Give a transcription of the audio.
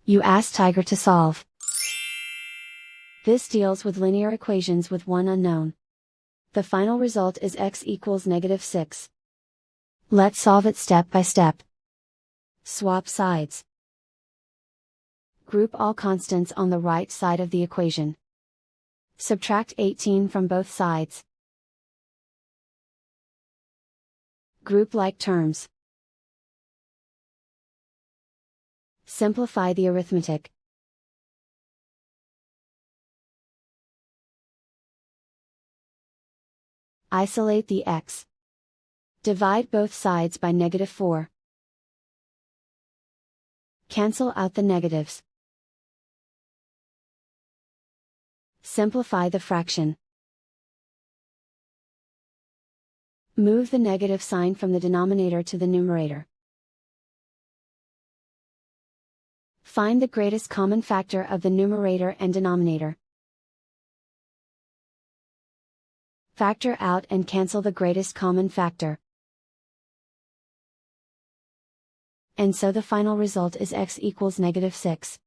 You ask Tiger to solve. This deals with linear equations with one unknown. The final result is x equals -6. Let's solve it step by step. Swap sides. Group all constants on the right side of the equation. Subtract 18 from both sides. Group like terms. Simplify the arithmetic. Isolate the x. Divide both sides by -4. Cancel out the negatives. Simplify the fraction. Move the negative sign from the denominator to the numerator. Find the greatest common factor of the numerator and denominator. Factor out and cancel the greatest common factor. And so the final result is x equals -6.